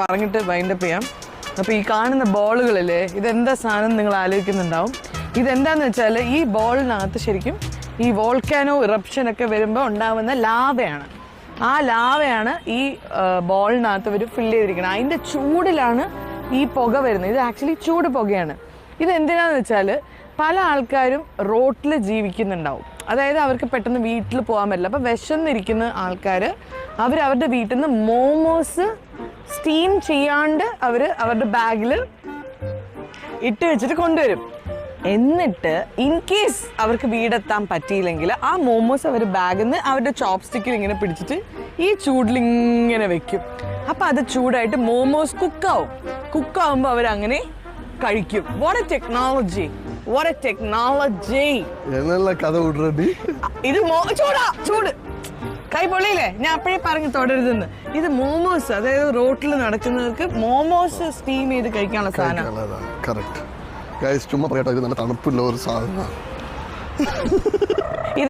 പറഞ്ഞിട്ട് വൈൻഡപ്പ് ചെയ്യാം. അപ്പോൾ ഈ കാണുന്ന ബോളുകളില്ലേ, ഇതെന്താ സാധനം നിങ്ങൾ ആലോചിക്കുന്നുണ്ടാവും. ഇതെന്താന്ന് വെച്ചാൽ ഈ ബോളിനകത്ത് ശരിക്കും ഈ വോൾക്കാനോ ഇറപ്ഷനൊക്കെ വരുമ്പോൾ ഉണ്ടാവുന്ന ലാവയാണ്. ആ ലാവയാണ് ഈ ബോളിനകത്ത് ഇവർ ഫില്ല് ചെയ്തിരിക്കുന്നത്. അതിൻ്റെ ചൂടിലാണ് ഈ പുക വരുന്നത്. ഇത് ആക്ച്വലി ചൂട് പുകയാണ്. ഇതെന്തിനാന്ന് വെച്ചാൽ പല ആൾക്കാരും റോട്ടിൽ ജീവിക്കുന്നുണ്ടാവും. അതായത് അവർക്ക് പെട്ടെന്ന് വീട്ടിൽ പോകാൻ പറ്റില്ല. അപ്പോൾ വിശന്നിരിക്കുന്ന ആൾക്കാർ അവരുടെ വീട്ടിൽ നിന്ന് മോമോസ് സ്റ്റീം ചെയ്യാണ്ട് അവരുടെ ബാഗിൽ ഇട്ട് വെച്ചിട്ട് കൊണ്ടുവരും. എന്നിട്ട് ഇൻ കേസ് അവർക്ക് വീടെത്താൻ പറ്റിയില്ലെങ്കിൽ ആ മോമോസ് അവർ ബാഗിൽ നിന്ന് അവരുടെ ചോപ്സ്റ്റിക്കിൽ ഇങ്ങനെ പിടിച്ചിട്ട് ഈ ചൂടിലിങ്ങനെ വെക്കും. അപ്പം അത് ചൂടായിട്ട് മോമോസ് കുക്കാവുമ്പോൾ അവരങ്ങനെ കഴിക്കും. What A technology, what A technology. ഇത് ചൂട് കൈ പൊള്ളിയില്ലേ, ഞാൻ അപ്പോഴേ പറഞ്ഞു തുടരുതെന്ന്. ഇത് മോമോസ്, അതായത് റോട്ടിൽ നടക്കുന്നവർക്ക് മോമോസ് സ്റ്റീം ചെയ്ത് കഴിക്കാനുള്ള സാധനം. ചുമ്മാ പറയട്ടെ, ഇത് നല്ല തണുപ്പുള്ള ഒരു സാധനമാണ്.